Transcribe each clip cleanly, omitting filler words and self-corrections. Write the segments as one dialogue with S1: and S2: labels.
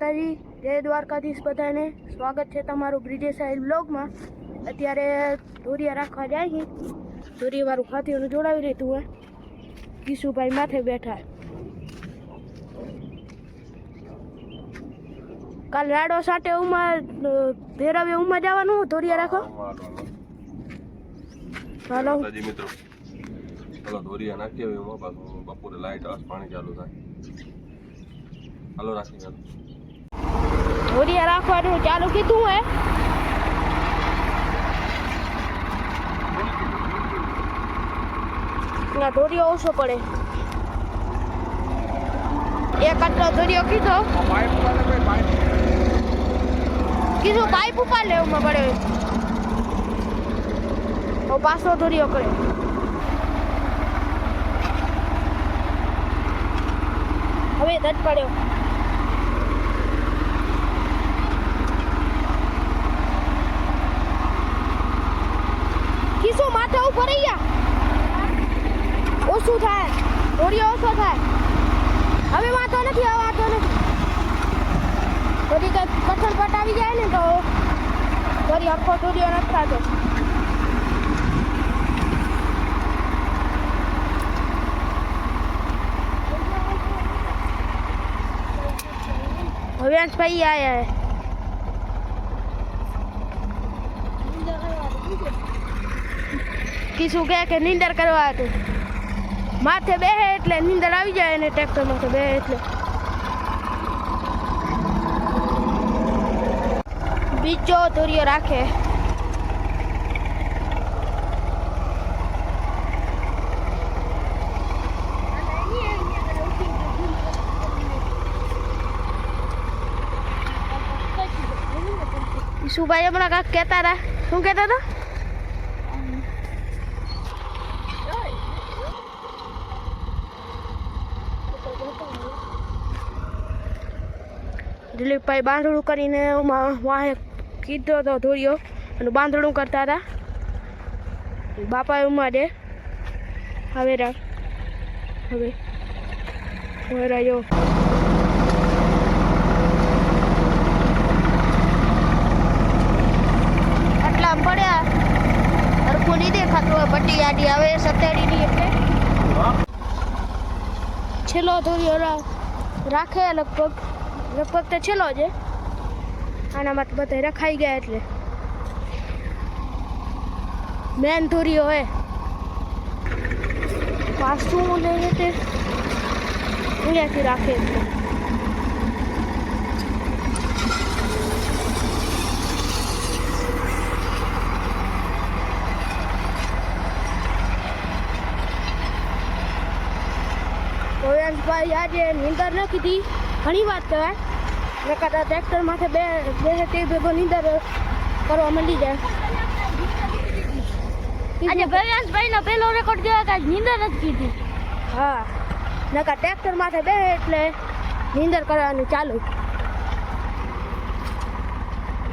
S1: માતાજી, જય દ્વારકાધીશ બધાને. સ્વાગત છે તમારું બ્રિજેશ સાહિલ બ્લોગમાં. અત્યારે દોરિયા રાખવા જાય છે. દોરિયાવાળું ખાતીઓનું જોડાવી લીધું હોય. કિશુભાઈ માથે બેઠા. કાલ રાડો સાટે ભેરાવે ઉમાં જવાનું દોરિયા રાખો. હાલો
S2: મિત્રો, ચાલો દોરિયા નાખીએ હવે. બપોરે લાઈટ આવશે, પાણી ચાલુ થાય. હાલો રાખી ચાલો.
S1: દોરિયા રાખવાનું ચાલુ કીધું હે. ના દોરિયો ઓછો પડે. એક આટલો દોરિયો કીધો પાઇપ ઉપર લેવામાં પડે. પાછો દોરિયો કરે. હવે દટ પડ્યો. કિશો માથે ઉપર રહી ગયા. ઓછું થાય, દોરિયો ઓછો થાય. હવે વાંધો નથી, હવે વાંધો નથી. બધી કઈ કઠણ પટાવી જાય ને તો ફરી આખો દોરિયો નથી થતો. હવે ભાઈ આયા હે. કિશુ કે નીંદર કરવા હતું. માથે બેહે એટલે નીંદર આવી જાય ને ટ્રેક્ટર માથે બેહે એટલે. બીજો દોરિયો રાખે. કિશુભાઈ હમણાં કાંક કહેતા હતા. શું કહેતા હતા? દિલીપભાઈ બાંધણું કરીને વાહે કીધો હતો દોરિયો અને બાંધણું કરતા હતા. બાપા ઉમાડે. હવે રાજો આટલા પડ્યા. હરખું નહીં દેખાતું હોય. પટ્ટી આડી આવે સત્યાડીની એટલે છેલ્લો દોરિયો રાખે. લગભગ તો છેલ્લો છે. આનામાં બધા રખાઈ ગયા એટલે મેન દોરિયો હોય. પાછું લઈને તે અહીંયાથી રાખે. ભાઈ આજે નીંદર ન કીધી. ઘણી વાત કહેવાય. ને કદાચ ટ્રેક્ટર માથે બે તે ભેગો નીંદર કરવા માંડી જાય. આજે ભવ્યાંશભાઈ નો પેલો રેકોર્ડ કહેવાય કે નીંદર નથી કીધી. હા, નકા ટ્રેક્ટર માથે બે એટલે નીંદર કરવાની ચાલુ.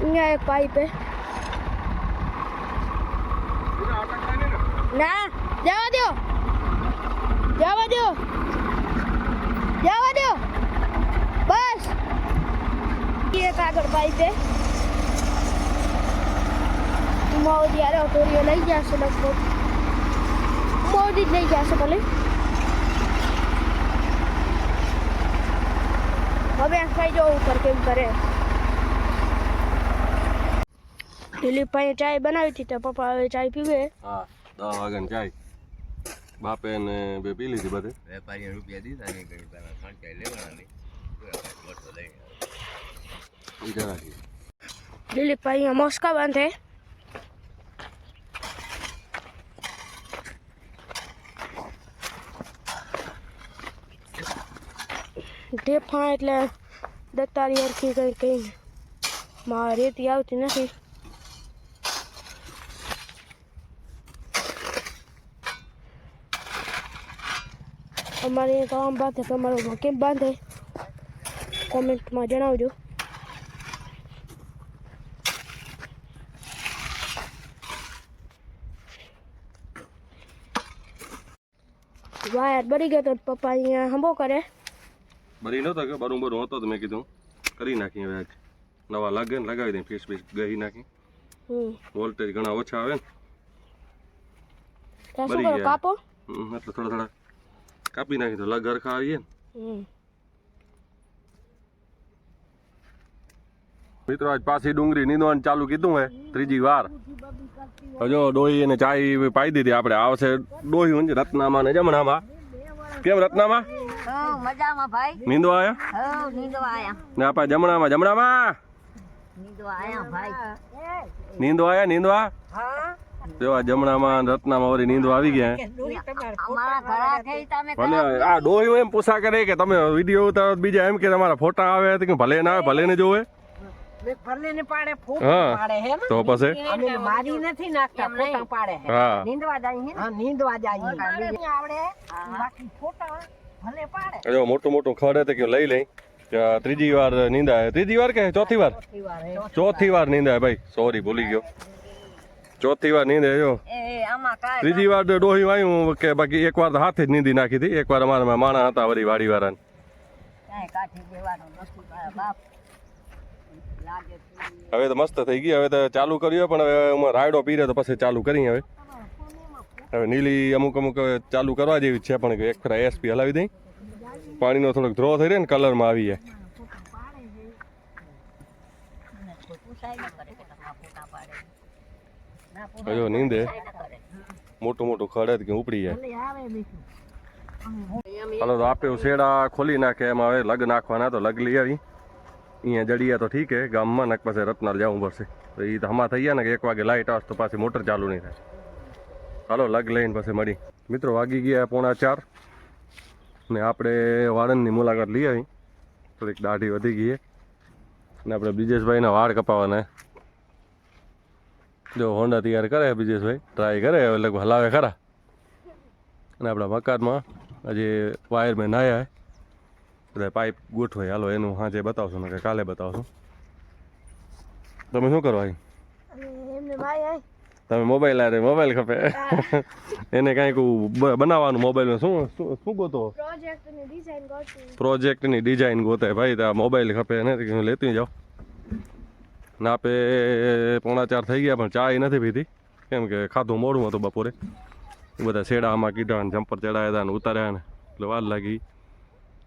S1: અહીંયા એક પાઇપ હે. ના જવા દો, જવા દો, જવા દો. બસ એક આગળ પાઇપ હે. મોદી યાર દોરિયો લઈ જશે. લગભગ મોદી જ લઈ જશે ભલે. હવે ખાઈ જાઓ ઉપર કેમ કરે. દિલીપભાઈ ચાય બનાવી હતી તો પપ્પા હવે ચાય પીવે.
S2: હા, 10 વાગ્યાની ચાય બાપે ને બે પી લીધી. બધે
S3: વેપારીએ રૂપિયા દીધા નહીં કરી તારા ખાંચાઈ લેવાના નહીં.
S1: દિલીપભાઈ અહીંયા મોસ્કા બાંધે. ઢેફા એટલે દત્તારી હરખી કઈ માં રેતી આવતી નથી. અમારે તો આમ બાંધે. તમારું કેમ બાંધે કોમેન્ટમાં જણાવજો. વાયર બળી ગયો તો પપ્પા અહીંયા હંબો કરે.
S2: બરી નતો કે બરું હતો તો મેં કીધું કરી નાખીએ હવે આજ નવા લાગે ને લગાવી દઈએ ફીસ ગહી નાખી વોલ્ટેજ ઘણા ઓછા આવે ને બળી ગયા.
S1: કાપો
S2: એટલે થોડા કાપી નાખી તો લગ હરખા આવીએ ને. મિત્રો આજ પાછી ડુંગળી નીંદવાનું ચાલુ કીધું હે ત્રીજી વાર. જો ડોહી અને ચાય પાઈ દીધી આપણે. આવશે ડોહી ઊંઝ રત્નામાં ને જમણામાં. કેમ રત્નામાં
S4: મજામાં ભાઈ
S2: નીંદવા આયા?
S4: નીંદવા આયા
S2: ને આપા જમણામાં જમણામાં
S4: નીંદવા આયા ભાઈ
S2: નીંદવા આયા નીંદવા.
S4: હા
S2: જો આ જમણામાં રત્નામાં વળી નીંદવા આવી ગયા.
S4: અમારા ઘરા થઈ તમે
S2: ભલે આ ડોહી એમ પૂછા કરે કે તમે વિડીયો ઉતારો બીજા એમ કે તમારા ફોટા આવે કે ભલે ના આવે ભલે ને જોવે.
S4: ભલે ને પાડે ફોટો
S2: હા
S4: પાડે હે
S2: તો પછી
S4: અમે મારી નથી નાખતા ફોટા પાડે હે
S2: હા
S4: નીંદવા જાય હે હા નીંદવા જાય આવડે બાકી ફોટા ભલે પાડે
S2: જો મોટું મોટું ખડ હતું કે લઈ લઈ. ત્રીજી વાર નીંદાય. ત્રીજી વાર કે ચોથી વાર? ચોથી વાર નીંદાય ભાઈ. સોરી ભૂલી ગયો. ચોથી વાર નીંદાય. જો
S4: એ આમાં કાય
S2: ત્રીજી વાર ડોહી વાયું કે બાકી એક વાર તો હાથે જ નીંદી નાખી હતી. એક વાર અમારા માણા હતા વળી વાડી વાળા.
S4: કાય કાઠી દેવાનો નથી બાપ લાગે
S2: હવે તો મસ્ત થઈ ગઈ. હવે તો ચાલુ કર્યું પણ હવે રાયડો પીરે તો પછી ચાલુ કરી. હવે નીલી અમુક ચાલુ કરવા જેવી છે પણ એક ફેરા એસપી હલાવી દઈ. પાણીનો થોડોક ધ્રો થઈ રહે ને કલરમાં આવી જાય. હજો નીંદે મોટું મોટું ખડે કે ઉપડી જાય. હાલો તો આપણે શેડા ખોલી નાખે. એમાં હવે લગ નાખવાના તો લગ લઈ આવી. અહીંયા જડિયા તો ઠીક હે ગામમાં ને પછી રત્નાલ જવું પડશે. તો એ તો હમણાં થઈ ગયા ને કે 1 વાગે લાઇટ આવશે તો પાછી મોટર ચાલુ નહીં થાય. હાલો લગ લઈને પછી મળી. મિત્રો વાગી ગયા 3:45 ને આપણે વાળંદની મુલાકાત લઈ આવી. થોડીક દાઢી વધી ગઈ ને આપણે બ્રિજેશભાઈના વાળ કપાવવાના. જો હોન્ડા તૈયાર કરે બ્રિજેશભાઈ ટ્રાય કરે એટલે હલાવે ખરા. અને આપણા મકાનમાં હજી વાયરમેન આવ્યા બધા પાઇપ ગોઠવાય. હાલો એનું સાંજે બતાવશું ને કે કાલે બતાવશું. તમે શું કરવા
S1: એમને ભાઈ
S2: તમે મોબાઈલ આવે મોબાઈલ ખપે એને કાંઈક બનાવવાનું મોબાઈલમાં શું શું ગોતો પ્રોજેક્ટની ડિઝાઇન ગોતે ભાઈ. તો મોબાઈલ ખપે ને લેતી જાઓ. ના આપે 3:45 થઈ ગયા પણ ચા નથી પીધી કેમ કે ખાધું મોડું હતું બપોરે. બધા શેડા આમાં કીધા ને જમ્પર ચડાવ્યા હતા ને ઉતાર્યા ને એટલે વાર લાગી.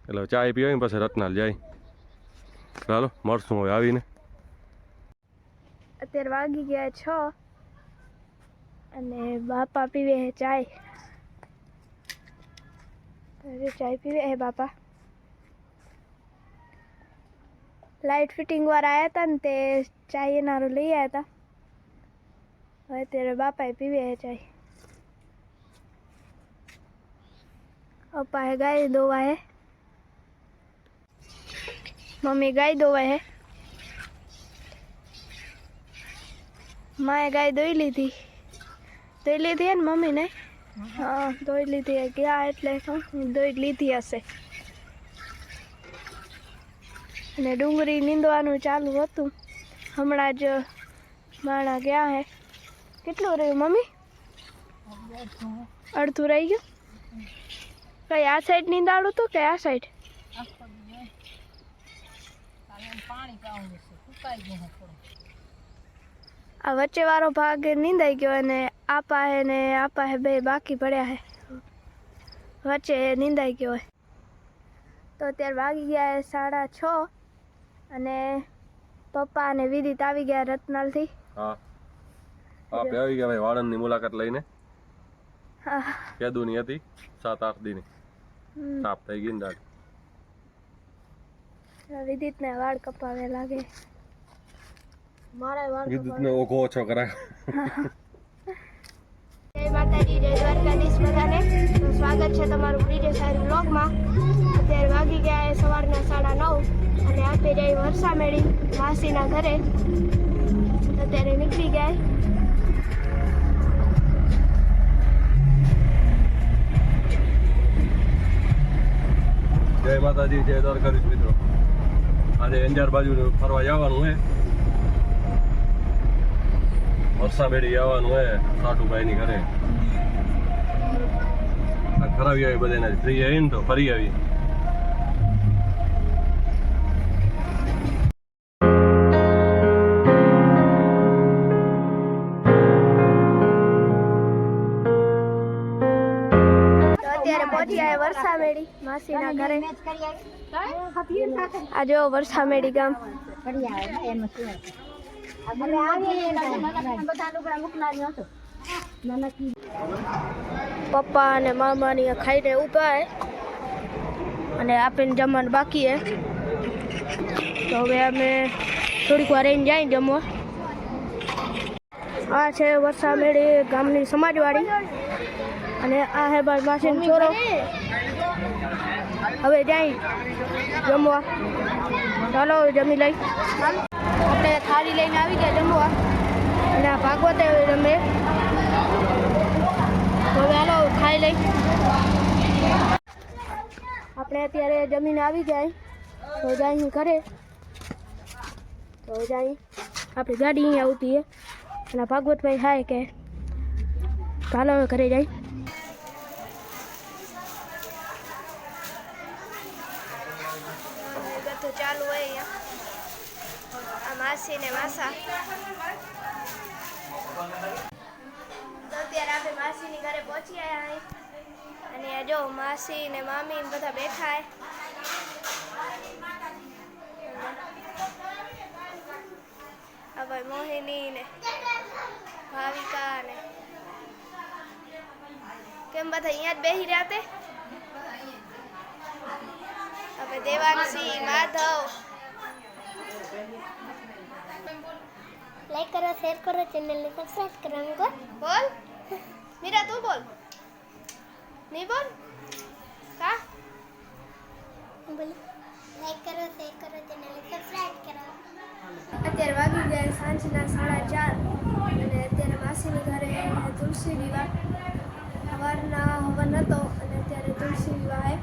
S2: એટલે ચાય પીવાય પછી રત્નાલ જાય. ચાલો મળશું હવે આવીને.
S1: અત્યારે વાગી ગયા 6 અને બાપા પીવે હે ચાય. ચાય પીવે હે બાપા. લાઇટ ફિટિંગ વાળા આવ્યા હતા ને તે ચાય એનારું લઈ આવ્યા હતા. હવે અત્યારે બાપાએ પીવે હે ચાય. પપ્પા હે ગાય દોવા હે. મમ્મી ગાય દોવા હે. માએ ગાય દોઈ લીધી હે ને મમ્મીને. હા દોઈ લીધી હે. ગયા એટલે દોઈ લીધી હશે. અને ડુંગળી નીંદવાનું ચાલુ હતું. હમણાં જ માણા ગયા હે. કેટલું રહ્યું મમ્મી? અડધું રહી ગયું. કઈ આ સાઈડ નીંદાડું હતું કે આ સાઈડ? આ વચ્ચે વાળો ભાગ નીંદાઈ ગયો અને આપા હે ને આપા હે બે બાકી પડ્યા હે. વચ્ચે નીંદાઈ ગયો હે. તો અત્યારે વાગી ગયા હે 6:30 અને પપ્પા અને વિદિત આવી ગયા રત્નાલથી.
S2: હા આપે આવી ગયા ભાઈ વાળંદની મુલાકાત લઈને.
S1: હા
S2: કેદુની હતી 7-8 દીની. સાફ થઈ ગઈ ને દાઢ.
S1: વિદિતને વાળ કપાવે લાગે. મારા વાળ
S2: વિદ્યુતને ઓઘો ઓછો કરાય.
S1: જય માતાજી, જય દ્વારકાધીશ બધાને. તો સ્વાગત છે તમારું બ્રિજેશ આયર વ્લોગમાં. અત્યારે વાગી ગયા છે સવારના 9:30 અને આપણે જઈ વરસા મેળી માસીના ઘરે. અત્યારે નીકળી ગયા.
S2: જય માતાજી, જય દ્વારકાધીશ મિત્રો. આજે અંજાર બાજુ ફરવા જવાનું હે. વરસા મેળી જવાનું હે સાટુભાઈની ઘરે. ફરાવી આવી બધાને ફ્રી આવી ને તો ફરી આવી.
S1: પહોંચી આયા વરસામેડી માસીના ઘરે. આ જો વરસામેડી ગામ. પપ્પા અને મામાની ખાઈને ઊભા હે અને આપીને જમવાનું બાકી હે. તો હવે અમે થોડીક વાર રહીને જાય જમવા. આ છે વરસામેડી ગામની સમાજવાડી અને આ હે ભાઈ માસીનો છોરો. હવે જાય જમવા. ચાલો જમી લઈ. આપણે થાળી લઈને આવી ગયા જમવા અને આ ભાગવત રમે. તો હવે હાલો ખાઈ લઈ. આપણે અત્યારે જમીને આવી જાય તો જાય ઘરે. તો જાય આપણી ગાડી અહીંયા આવતી છે અને ભાગવતભાઈ હાય કે ચાલો હવે ઘરે જાય. બધું ચાલુ હોય અહીંયા. આ માસી ને માસા. તો અત્યારે આપણે માસીની ઘરે પહોંચી આવ્યા અને જો માસી ને મામી ને બધા બેઠા હે. આ ભાઈ મોહિની ને ભાવિકા ને કેમ બધા અહીંયા જ બેસી રહ્યા તે. હવે દેવાંશી માધવ.
S5: लाइक करो शेयर करो चैनल ने सब्सक्राइब करो हमको
S1: बोल मीरा तू बोल. नहीं बोल का
S5: बोलो लाइक करो शेयर करो चैनल ने सब्सक्राइब करो.
S1: અત્યારે વાગી ગયા સાંજના 4:30 અને અત્યારે માસીની ઘરે તુલસી વિવાહ. સવારના હવન હતો અને અત્યારે તુલસી વિવાહ.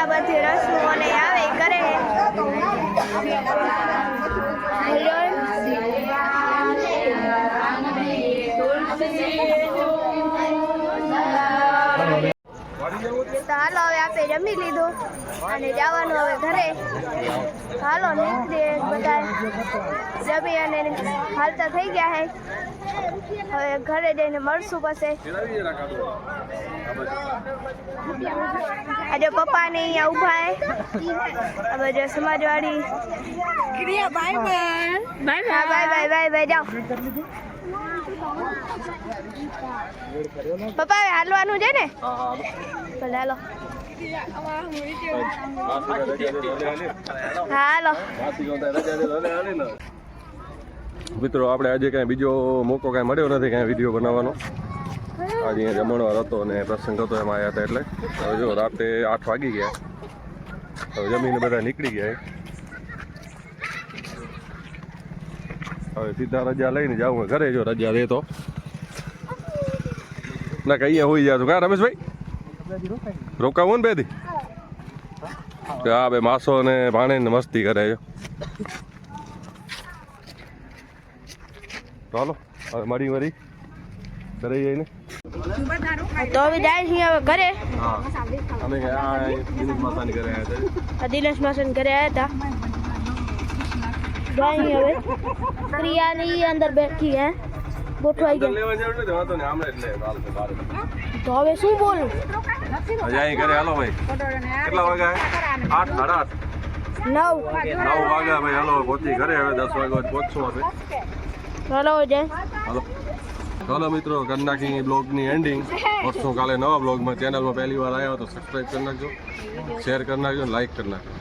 S1: બધી રસમો ને આવે કરે. તો હાલો હવે આપણે જમી લીધું અને જવાનું હવે ઘરે. હાલો નીકળીએ બધા. જમી અને હાલતા થઈ ગયા હે. હવે ઘરે જઈને મળશું પછી. આજે પપ્પા ને અહીંયા ઊભા હે. હવે જો સમાજવાડી. Bye bye bye bye bye bye જાઓ. પપ્પા હવે હાલવાનું છે ને? ભલે હાલો. હાલો
S2: મિત્રો, આપણે આજે કાંઈ બીજો મોકો કાંઈ મળ્યો નથી કાંઈ વિડીયો બનાવવાનો. આજે અહીંયા જમણવાર હતો અને પ્રસંગ હતો એમાં આવ્યા હતા એટલે હવે જો રાતે 8 વાગી ગયા. હવે જમીને બધા નીકળી ગયા. હવે સીધા રજા લઈને જાઉં ઘરે. જો રજા દે તો ના કઈ હોઈ જાય તો કા રમેશભાઈ રોકાવું ને બે દી. હા બે માસો ને ભાણે ને મસ્તી કરે છે. ચાલો હવે મળી ઘરે જઈને.
S1: તો હવે જાય છીએ હવે ઘરે.
S2: હા અમે દિનેશ માસાની ઘરે આવ્યા હતા.
S1: આ દિનેશ માસન ઘરે આવ્યા હતા. જાય હવે પ્રિયાની અંદર બેઠી હે ગોઠવાઈ ગયા.
S2: લેવા જવું નથી વાતો ને આમણે જ લે હાલ તો બાર.
S1: તો હવે શું બોલું?
S2: હજી અહીં ઘરે હાલો ભાઈ. કેટલા વાગ્યા? 8 સાડા 8
S1: 9
S2: વાગ્યા ભાઈ. હાલો પહોંચી ઘરે. હવે 10 વાગ્યા પહોંચશું આપણે.
S1: ચાલો જય.
S2: હાલો ચાલો મિત્રો કરી નાખી બ્લોગની એન્ડિંગ. મળશું કાલે નવા બ્લોગમાં. ચેનલમાં પહેલી વાર આવ્યા તો સબસ્ક્રાઈબ કરી નાખજો, શેર કરી નાખજો, લાઈક કરી નાખજો.